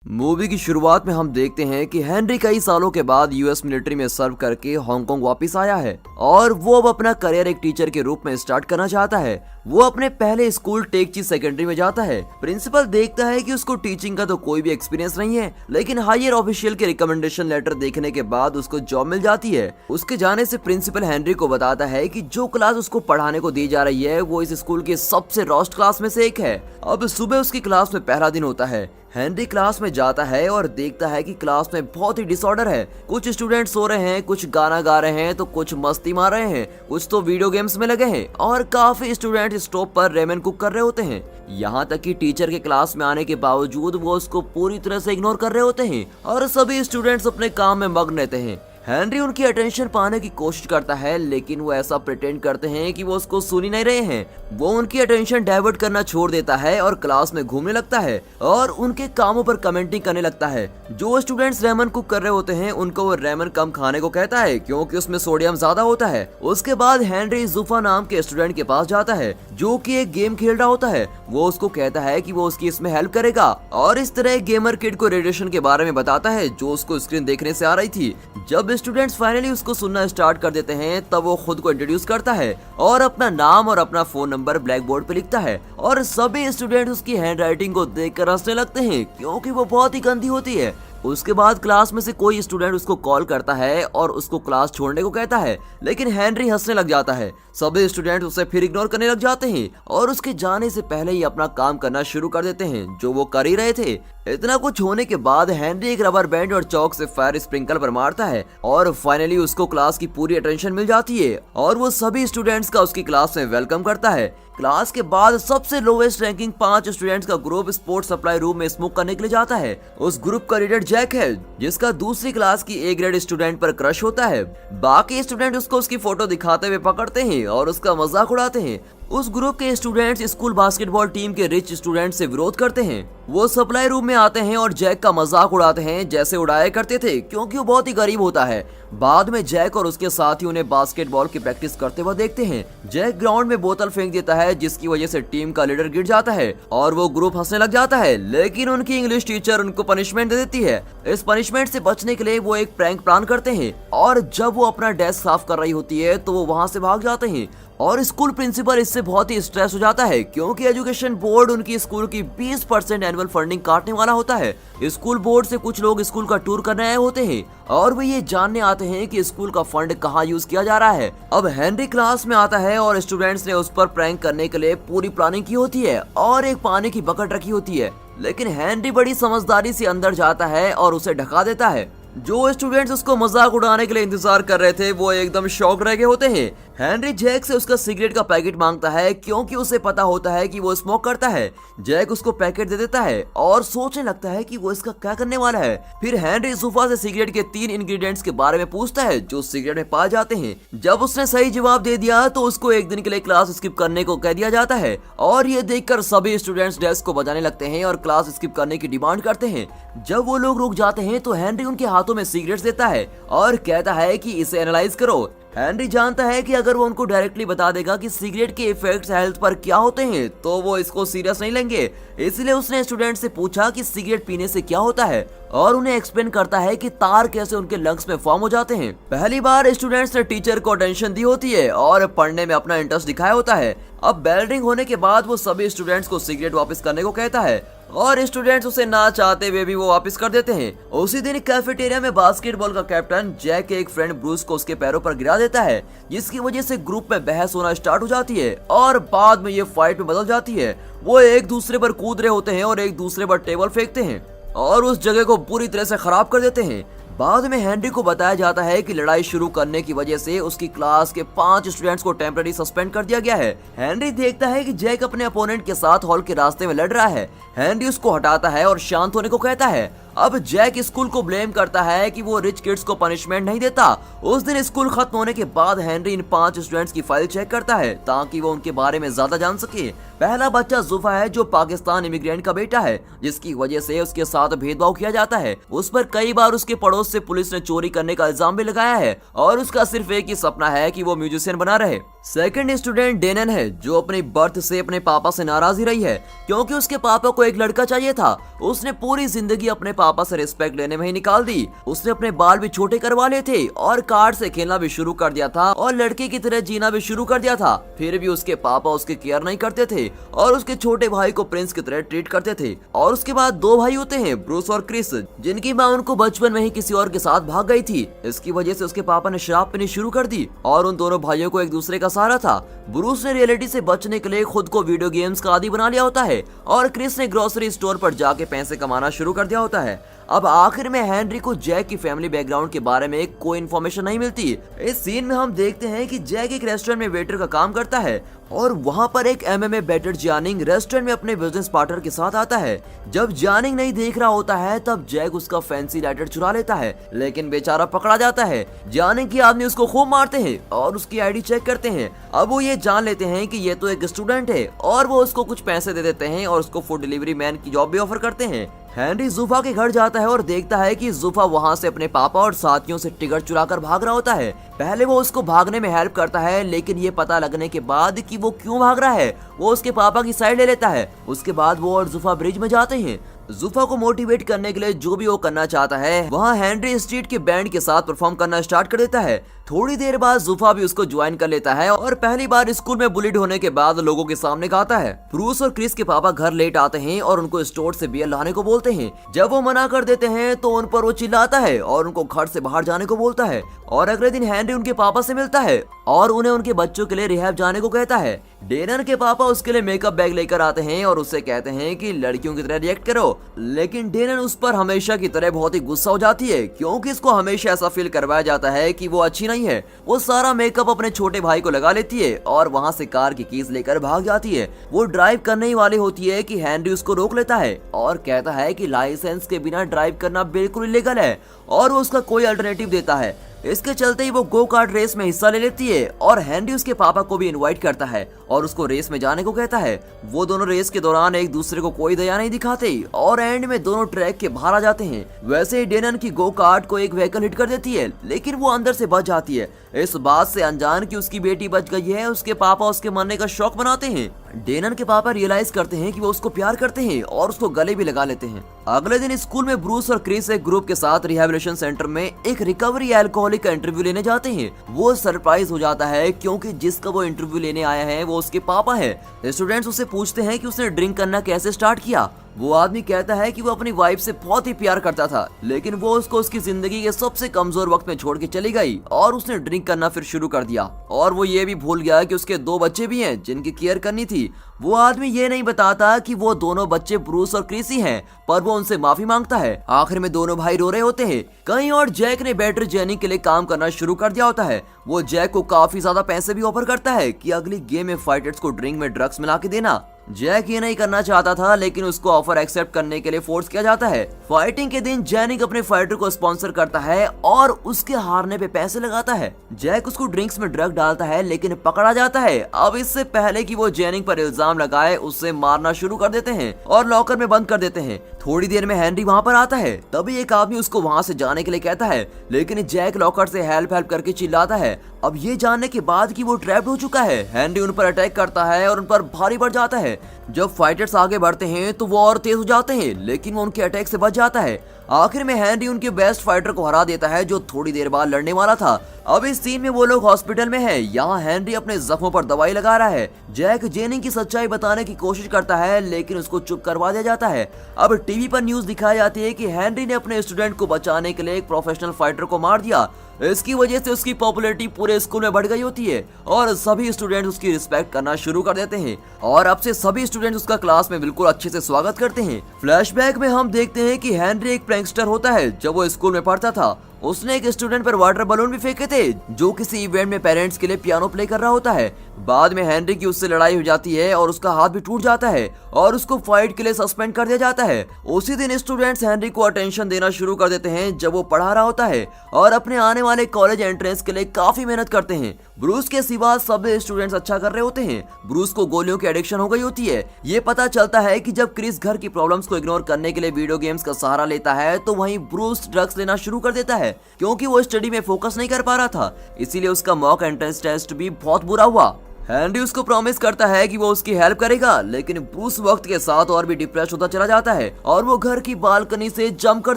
Movie की शुरुआत में हम देखते हैं कि हेनरी कई सालों के बाद यूएस मिलिट्री में सर्व करके हांगकांग वापस आया है और वो अब अपना करियर एक टीचर के रूप में स्टार्ट करना चाहता है। वो अपने पहले स्कूल टेकची सेकेंडरी में जाता है। प्रिंसिपल देखता है कि उसको टीचिंग का तो कोई भी एक्सपीरियंस नहीं है, लेकिन हायर ऑफिशियल के रिकमेंडेशन लेटर देखने के बाद उसको जॉब मिल जाती है। उसके जाने से प्रिंसिपल हेनरी को बताता है कि जो क्लास उसको पढ़ाने को दी जा रही है वो इस स्कूल की सबसे रोस्ट क्लास में से एक है। अब सुबह उसकी क्लास में पहला दिन होता है। हेनरी क्लास में जाता है और देखता है कि क्लास में बहुत ही डिसऑर्डर है। कुछ स्टूडेंट सो रहे हैं, कुछ गाना गा रहे हैं, तो कुछ मस्ती मार रहे हैं, कुछ तो वीडियो गेम्स में लगे हैं और काफी स्टूडेंट स्टोव पर रेमन कुक कर रहे होते हैं। यहाँ तक कि टीचर के क्लास में आने के बावजूद वो उसको पूरी तरह से इग्नोर कर रहे होते हैं और सभी स्टूडेंट्स अपने काम में मग्न रहते हैं। हेनरी उनकी अटेंशन पाने की कोशिश करता है, लेकिन वो ऐसा प्रिटेंड करते हैं कि वो उसको सुन ही नहीं रहे हैं। वो उनकी अटेंशन डाइवर्ट करना छोड़ देता है और क्लास में घूमने लगता है और उनके कामों पर कमेंटिंग करने लगता है। जो स्टूडेंट्स रेमन कुक कर रहे होते हैं उनको वो रेमन कम खाने को कहता है क्योंकि उसमें सोडियम ज्यादा होता है। उसके बाद हेनरी जुफा नाम के स्टूडेंट के पास जाता है जो कि एक गेम खेल रहा होता है। वो उसको कहता है कि वो उसकी इसमें हेल्प करेगा और इस तरह गेमर किड को रेडिएशन के बारे में बताता है जो उसको स्क्रीन देखने से आ रही थी। जब स्टूडेंट्स फाइनली उसको सुनना स्टार्ट कर देते हैं तब वो खुद को इंट्रोड्यूस करता है और अपना नाम और अपना फोन नंबर ब्लैक बोर्ड पे लिखता है और सभी स्टूडेंट उसकी हैंडराइटिंग को देखकर हंसने लगते हैं क्योंकि वो बहुत ही गंदी होती है। उसके बाद क्लास में से कोई स्टूडेंट उसको कॉल करता है और उसको क्लास छोड़ने को कहता है, लेकिन हेनरी हंसने लग जाता है। सभी स्टूडेंट उसे फिर इग्नोर करने लग जाते हैं और उसके जाने से पहले ही अपना काम करना शुरू कर देते हैं जो वो कर ही रहे थे। इतना कुछ होने के बाद हेनरी एक रबर बैंड और चौक से फायर स्प्रिंकल पर मारता है और फाइनली उसको क्लास की पूरी अटेंशन मिल जाती है और वो सभी स्टूडेंट्स का उसकी क्लास में वेलकम करता है। क्लास के बाद सबसे लोवेस्ट रैंकिंग 5 स्टूडेंट्स का ग्रुप स्पोर्ट्स सप्लाई रूम में स्मोक करने के लिए जाता है। उस ग्रुप का लीडर जैक है जिसका दूसरी क्लास की ए ग्रेड स्टूडेंट पर क्रश होता है। बाकी स्टूडेंट उसको उसकी फोटो दिखाते हुए पकड़ते हैं और उसका मजाक उड़ाते हैं। उस ग्रुप के स्टूडेंट्स स्कूल बास्केटबॉल टीम के रिच स्टूडेंट से विरोध करते हैं। वो सप्लाई रूम में आते हैं और जैक का मजाक उड़ाते हैं जैसे उड़ाया करते थे क्योंकि वो बहुत ही गरीब होता है। बाद में जैक और उसके साथी उन्हें बास्केटबॉल की प्रैक्टिस करते हुए देखते हैं। जैक ग्राउंड में बोतल फेंक देता है जिसकी वजह से टीम का लीडर गिर जाता है और वो ग्रुप हंसने लग जाता है, लेकिन उनकी इंग्लिश टीचर उनको पनिशमेंट दे देती है। इस पनिशमेंट से बचने के लिए वो एक प्रैंक प्लान करते हैं और जब वो अपना डेस्क साफ कर रही होती है तो वो वहाँ से भाग जाते हैं और स्कूल प्रिंसिपल इससे बहुत ही स्ट्रेस हो जाता है क्योंकि एजुकेशन बोर्ड उनकी स्कूल की 20% एनुअल फंडिंग काटने वाला होता है। स्कूल बोर्ड से कुछ लोग स्कूल का टूर करने आए होते हैं और वे ये जानने आते हैं कि स्कूल का फंड कहाँ यूज किया जा रहा है। अब हेनरी क्लास में आता है और स्टूडेंट्स ने उस पर प्रैंक करने के लिए पूरी प्लानिंग की होती है और एक पानी की बकेट रखी होती है, लेकिन हेनरी बड़ी समझदारी से अंदर जाता है और उसे ढका देता है। जो स्टूडेंट्स उसको मजाक उड़ाने के लिए इंतजार कर रहे थे वो एकदम शॉक रह गए होते हैं। हेनरी जैक से उसका सिगरेट का पैकेट मांगता है क्योंकि उसे पता होता है कि वो स्मोक करता है। जैक उसको पैकेट दे देता है और सोचने लगता है कि वो इसका क्या करने वाला है। फिर हेनरी जुफा से सिगरेट के 3 इंग्रेडिएंट्स के बारे में पूछता है जो सिगरेट में पाए जाते हैं। जब उसने सही जवाब दे दिया तो उसको एक दिन के लिए क्लास स्किप करने को कह दिया जाता है और ये देखकर सभी स्टूडेंट्स डेस्क को बजाने लगते हैं और क्लास स्किप करने की डिमांड करते हैं। जब वो लोग रुक जाते हैं तो हेनरी उनके हाथों में सिगरेट्स देता है और कहता है कि इसे एनालाइज करो। हेनरी जानता है कि अगर वो उनको डायरेक्टली बता देगा कि सिगरेट के इफेक्ट्स हेल्थ पर क्या होते हैं तो वो इसको सीरियस नहीं लेंगे, इसलिए उसने स्टूडेंट से पूछा कि सिगरेट पीने से क्या होता है और उन्हें एक्सप्लेन करता है कि तार कैसे उनके लंग्स में फॉर्म हो जाते हैं। पहली बार स्टूडेंट्स ने टीचर को अटेंशन दी होती है और पढ़ने में अपना इंटरेस्ट दिखाया होता है। अब बेल रिंग होने के बाद वो सभी स्टूडेंट्स को सिगरेट वापस करने को कहता है और स्टूडेंट्स उसे ना चाहते हुए भी वो वापस कर देते हैं। उसी दिन कैफेटेरिया में बास्केटबॉल का कैप्टन जैक के एक फ्रेंड ब्रूस को उसके पैरों पर गिरा देता है जिसकी वजह से ग्रुप में बहस होना स्टार्ट हो जाती है और बाद में ये फाइट में बदल जाती है। वो एक दूसरे पर कूद रहे होते हैं और एक दूसरे पर टेबल फेंकते हैं और उस जगह को पूरी तरह से खराब कर देते हैं। बाद में हेनरी को बताया जाता है कि लड़ाई शुरू करने की वजह से उसकी क्लास के 5 स्टूडेंट्स को टेम्पररी सस्पेंड कर दिया गया है। हेनरी देखता है कि जैक अपने अपोनेंट के साथ हॉल के रास्ते में लड़ रहा है। हेनरी उसको हटाता है और शांत होने को कहता है। अब जैक स्कूल को ब्लेम करता है कि वो रिच किड्स को पनिशमेंट नहीं देता। उस दिन स्कूल खत्म होने के बाद हेनरी इन 5 स्टूडेंट्स की फाइल चेक करता है ताकि वो उनके बारे में ज्यादा जान सके। पहला बच्चा जुफा है जो पाकिस्तान इमिग्रेंट का बेटा है जिसकी वजह से उसके साथ भेदभाव किया जाता है। उस पर कई बार उसके पड़ोस उससे पुलिस ने चोरी करने का इल्जाम भी लगाया है और उसका सिर्फ एक ही सपना है कि वो म्यूजिशियन बना रहे। सेकंड स्टूडेंट डेनन है, जो अपनी बर्थ से अपने पापा से नाराज ही रही है क्योंकि उसके पापा को एक लड़का चाहिए था। उसने पूरी जिंदगी अपने पापा से रिस्पेक्ट लेने में ही निकाल दी। उसने अपने बाल भी छोटे करवा लिए थे और कार्ड से खेलना भी शुरू कर दिया था और लड़के की तरह जीना भी शुरू कर दिया था। फिर भी उसके पापा उसकी केयर नहीं करते थे और उसके छोटे भाई को प्रिंस की तरह ट्रीट करते थे। और उसके बाद दो भाई होते हैं, ब्रूस और क्रिस, जिनकी माँ उनको बचपन में ही किसी और के साथ भाग गई थी। इसकी वजह से उसके पापा ने शराब पीनी शुरू कर दी और उन दोनों भाइयों को एक दूसरे का सहारा था। ब्रूस ने रियलिटी से बचने के लिए खुद को वीडियो गेम्स का आदी बना लिया होता है और क्रिस ने ग्रोसरी स्टोर पर जाके पैसे कमाना शुरू कर दिया होता है। अब आखिर में हेनरी को जैक की फैमिली बैकग्राउंड के बारे में कोई इन्फॉर्मेशन नहीं मिलती। इस सीन में हम देखते हैं कि जैक एक रेस्टोरेंट में वेटर का काम करता है और वहाँ पर एक MMA बैटर जानिंग रेस्टोरेंट में अपने बिजनेस पार्टनर के साथ आता है। जब जानिंग नहीं देख रहा होता है तब जैक उसका फैंसी लाइटर चुरा लेता है, लेकिन बेचारा पकड़ा जाता है। जानिंग के आदमी उसको खूब मारते हैं और उसकी आईडी चेक करते हैं। अब वो ये जान लेते हैं कि ये तो एक स्टूडेंट है और वो उसको कुछ पैसे दे देते हैं और उसको फूड डिलीवरी मैन की जॉब भी ऑफर करते हैं। हेनरी ज़ुफा के घर जाता है और देखता है कि ज़ुफा वहाँ से अपने पापा और साथियों से टिकट चुराकर भाग रहा होता है। पहले वो उसको भागने में हेल्प करता है, लेकिन ये पता लगने के बाद कि वो क्यों भाग रहा है, वो उसके पापा की साइड ले लेता है। उसके बाद वो और ज़ुफा ब्रिज में जाते हैं। ज़ुफा को मोटिवेट करने के लिए जो भी वो करना चाहता है, वहाँ हेनरी स्ट्रीट के बैंड के साथ परफॉर्म करना स्टार्ट कर देता है। थोड़ी देर बाद ज़ुफा भी उसको ज्वाइन कर लेता है और पहली बार स्कूल में बुलिड होने के बाद लोगों के सामने गाता है। ब्रूस और क्रिस के पापा घर लेट आते हैं और उनको स्टोर से बियर लाने को बोलते हैं। जब वो मना कर देते हैं तो उन पर वो चिल्लाता है और उनको घर से बाहर जाने को बोलता है। और अगले दिन हेनरी उनके पापा से मिलता है और उन्हें उनके बच्चों के लिए रिहैब जाने को कहता है। डेनन के पापा उसके लिए मेकअप बैग लेकर आते हैं और उससे कहते हैं कि लड़कियों की तरह रिएक्ट करो, लेकिन डेनन उस पर हमेशा की तरह बहुत ही गुस्सा हो जाती है क्योंकि इसको हमेशा ऐसा फील करवाया जाता है कि वो अच्छी नहीं है। वो सारा मेकअप अपने छोटे भाई को लगा लेती है और वहाँ से कार की कीज लेकर भाग जाती है। वो ड्राइव करने ही वाली होती है कि हेनरी उसको रोक लेता है और कहता है कि लाइसेंस के बिना ड्राइव करना बिल्कुल इलीगल है और वो उसका कोई अल्टरनेटिव देता है। इसके चलते ही वो गो कार्ट रेस में हिस्सा ले लेती है और हेनरी उसके पापा को भी इनवाइट करता है और उसको रेस में जाने को कहता है। वो दोनों रेस के दौरान एक दूसरे को कोई दया नहीं दिखाते और एंड में दोनों ट्रैक के बाहर आ जाते हैं। वैसे ही डेनन की गो कार्ट को एक व्हीकल हिट कर देती है, लेकिन वो अंदर से बच जाती है। इस बात से अनजान कि उसकी बेटी बच गई है, उसके पापा उसके मरने का शौक बनाते हैं। डेनन के पापा रियलाइज करते हैं कि वो उसको प्यार करते हैं और उसको गले भी लगा लेते हैं। अगले दिन स्कूल में ब्रूस और क्रिस एक ग्रुप के साथ रिहैबिलिटेशन सेंटर में एक रिकवरी अल्कोहलिक का इंटरव्यू लेने जाते हैं। वो सरप्राइज हो जाता है क्योंकि जिसका वो इंटरव्यू लेने आया है वो उसके पापा है। स्टूडेंट्स उससे पूछते हैं कि उसने ड्रिंक करना कैसे स्टार्ट किया। वो आदमी कहता है कि वो अपनी वाइफ से बहुत ही प्यार करता था, लेकिन वो उसको उसकी जिंदगी के सबसे कमजोर वक्त में छोड़ के चली गई और उसने ड्रिंक करना फिर शुरू कर दिया। और वो ये भी भूल गया कि उसके 2 बच्चे भी हैं जिनकी केयर करनी थी। वो आदमी ये नहीं बताता कि वो दोनों बच्चे ब्रूस और क्रिस ही हैं, पर वो उनसे माफी मांगता है। आखिर में दोनों भाई रो रहे होते हैं। कहीं और जैक ने बैटर जेनिंग के लिए काम करना शुरू कर दिया होता है। वो जैक को काफी ज्यादा पैसे भी ऑफर करता है कि अगली गेम में फाइटर्स को ड्रिंक में ड्रग्स मिला के देना। जैक ये नहीं करना चाहता था, लेकिन उसको ऑफर एक्सेप्ट करने के लिए फोर्स किया जाता है। फाइटिंग के दिन जेनिंग अपने फाइटर को स्पॉन्सर करता है और उसके हारने पे पैसे लगाता है। जैक उसको ड्रिंक्स में ड्रग डालता है, लेकिन पकड़ा जाता है। अब इससे पहले कि वो जेनिंग पर इल्जाम लगाए, उससे मारना शुरू कर देते हैं और लॉकर में बंद कर देते हैं। थोड़ी देर में हेनरी वहाँ पर आता है, तभी एक आदमी उसको वहाँ से जाने के लिए कहता है, लेकिन जैक लॉकर से हेल्प करके चिल्लाता है। अब ये जानने के बाद कि वो ट्रैप्ड हो चुका है, हेनरी उन पर अटैक करता है और उन पर भारी पड़ जाता है। जब फाइटर्स आगे बढ़ते हैं तो वो और तेज हो जाते हैं, लेकिन वो उनके अटैक से बच जाता है। आखिर में हेनरी उनके बेस्ट फाइटर को हरा देता है जो थोड़ी देर बाद लड़ने वाला था। अब इस सीन में वो लोग हॉस्पिटल में हैं। यहाँ हेनरी अपने जख्मों पर दवाई लगा रहा है। जैक जेनिंग की सच्चाई बताने की कोशिश करता है, लेकिन उसको चुप करवा दिया जाता है। अब टीवी पर न्यूज दिखाई जाती है कि हेनरी ने अपने स्टूडेंट को बचाने के लिए एक प्रोफेशनल फाइटर को मार दिया। इसकी वजह से उसकी पॉपुलैरिटी पूरे स्कूल में बढ़ गई होती है और सभी स्टूडेंट उसकी रिस्पेक्ट करना शुरू कर देते हैं और अब से सभी स्टूडेंट उसका क्लास में बिल्कुल अच्छे से स्वागत करते हैं। फ्लैशबैक में हम देखते हैं कि हेनरी एक प्रैंकस्टर होता है। जब वो स्कूल में पढ़ता था, उसने एक स्टूडेंट पर वाटर बलून भी फेंके थे जो किसी इवेंट में पेरेंट्स के लिए पियानो प्ले कर रहा होता है। बाद में हेनरी की उससे लड़ाई हो जाती है और उसका हाथ भी टूट जाता है और उसको फाइट के लिए सस्पेंड कर दिया जाता है। उसी दिन स्टूडेंट्स हेनरी को अटेंशन देना शुरू कर देते हैं जब वो पढ़ा रहा होता है और अपने आने वाले कॉलेज एंट्रेंस के लिए काफी मेहनत करते हैं। ब्रूस के सिवा सभी स्टूडेंट्स अच्छा कर रहे होते हैं। ब्रूस को गोलियों की एडिक्शन हो गई होती है। ये पता चलता है कि जब क्रिस घर की प्रॉब्लम्स को इग्नोर करने के लिए वीडियो गेम्स का सहारा लेता है तो वहीं ब्रूस ड्रग्स लेना शुरू कर देता है क्योंकि वो स्टडी में फोकस नहीं कर पा रहा था। इसीलिए उसका मॉक एंट्रेंस टेस्ट भी बहुत बुरा हुआ। हेनरी उसको प्रॉमिस करता है कि वो उसकी हेल्प करेगा, लेकिन ब्रूस वक्त के साथ और भी डिप्रेस होता चला जाता है और वो घर की बालकनी से जंप कर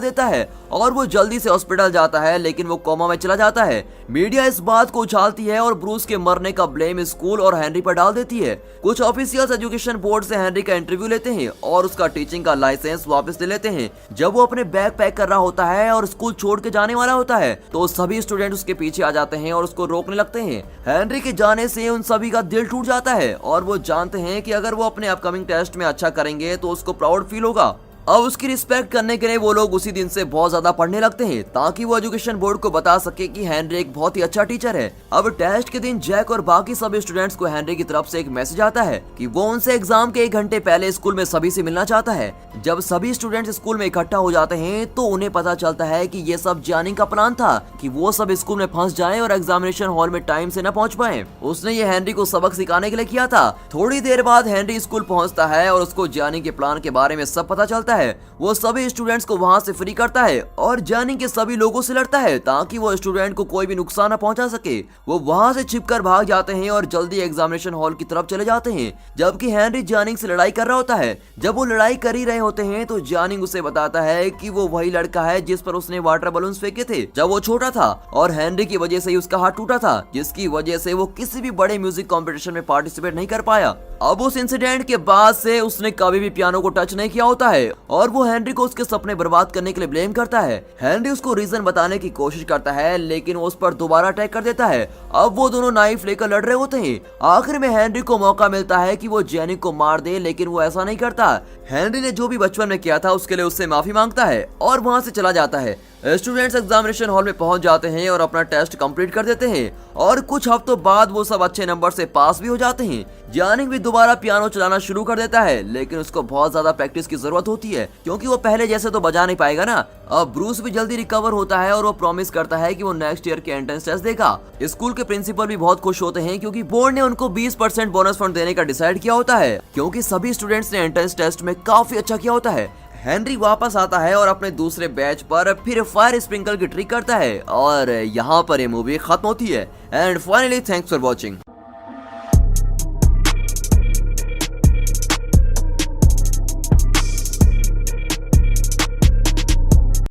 देता है और वो जल्दी से हॉस्पिटल जाता है, लेकिन वो कोमा में चला जाता है। मीडिया इस बात को उछालती है और ब्रूस के मरने का ब्लेम स्कूल और हेनरी पर डाल देती है। कुछ ऑफिशियल्स एजुकेशन बोर्ड से हेनरी का इंटरव्यू लेते हैं और उसका टीचिंग का लाइसेंस वापस ले लेते हैं। जब वो अपने बैग पैक कर रहा होता है और स्कूल छोड़ के जाने वाला होता है तो सभी स्टूडेंट उसके पीछे आ जाते हैं और उसको रोकने लगते हैं। हेनरी के जाने से उन सभी का दिल टूट जाता है और वो जानते हैं कि अगर वो अपने अपकमिंग टेस्ट में अच्छा करेंगे तो उसको प्राउड फील होगा। अब उसकी रिस्पेक्ट करने के लिए वो लोग उसी दिन से बहुत ज्यादा पढ़ने लगते हैं ताकि वो एजुकेशन बोर्ड को बता सके कि हेनरी एक बहुत ही अच्छा टीचर है। अब टेस्ट के दिन जैक और बाकी सभी स्टूडेंट्स को हेनरी की तरफ से एक मैसेज आता है कि वो उनसे एग्जाम के 1 घंटे पहले स्कूल में सभी से मिलना चाहता है। जब सभी स्टूडेंट्स स्कूल में इकट्ठा हो जाते हैं तो उन्हें पता चलता है कि ये सब जॉनी का प्लान था कि वो सब स्कूल में फंस जाएं और एग्जामिनेशन हॉल में टाइम से न पहुंच पाए। उसने ये हेनरी को सबक सिखाने के लिए किया था। थोड़ी देर बाद हेनरी स्कूल पहुंचता है और उसको जॉनी के प्लान के बारे में सब पता चलता है। वो सभी स्टूडेंट्स को वहां से फ्री करता है और जॉनी के सभी लोगों से लड़ता है ताकि वो स्टूडेंट को कोई भी नुकसान न पहुंचा सके। वो वहां से छिपकर भाग जाते हैं और जल्दी एग्जामिनेशन हॉल की तरफ चले जाते हैं, जबकि हेनरी जॉनी से लड़ाई कर रहा होता है। जब वो लड़ाई कर ही रहे होते हैं तो जॉनी उसे बताता है कि वो वही लड़का है जिस पर उसने वाटर बलून फेंके थे जब वो छोटा था और हेनरी की वजह से ही उसका हाथ टूटा था, जिसकी वजह से वो किसी भी बड़े म्यूजिक कॉम्पिटिशन में पार्टिसिपेट नहीं कर पाया। अब उस इंसिडेंट के बाद से उसने कभी भी पियानो को टच नहीं किया होता है और वो हेनरी को उसके सपने बर्बाद करने के लिए ब्लेम करता है। हेनरी उसको रीजन बताने की कोशिश करता है लेकिन वो उस पर दोबारा अटैक कर देता है। अब वो दोनों नाइफ लेकर लड़ रहे होते हैं। आखिर में हेनरी को मौका मिलता है कि वो जॉनी को मार दे, लेकिन वो ऐसा नहीं करता। हेनरी ने जो भी बचपन में किया था उसके लिए उससे माफी मांगता है और वहां से चला जाता है। स्टूडेंट्स एग्जामिनेशन हॉल में पहुंच जाते हैं और अपना टेस्ट कंप्लीट कर देते हैं और कुछ हफ्तों बाद वो सब अच्छे नंबर से पास भी हो जाते हैं। जॉनी भी दोबारा पियानो चलाना शुरू कर देता है, लेकिन उसको बहुत ज्यादा प्रैक्टिस की जरूरत होती है क्योंकि वो पहले जैसे तो बजा नहीं पाएगा ना। अब ब्रूस भी जल्दी रिकवर होता है और वो प्रॉमिस करता है कि वो नेक्स्ट ईयर के एंट्रेंस टेस्ट देगा। स्कूल के प्रिंसिपल भी बहुत खुश होते हैं क्योंकि बोर्ड ने उनको 20% बोनस फंड देने का डिसाइड किया होता है क्योंकि सभी स्टूडेंट्स ने एंट्रेंस टेस्ट में काफी अच्छा किया होता है। हेनरी वापस आता है और अपने दूसरे बैच पर फिर फायर स्प्रिंकल की ट्रिक करता है और यहाँ पर ये मूवी खत्म होती है। And finally thanks for watching.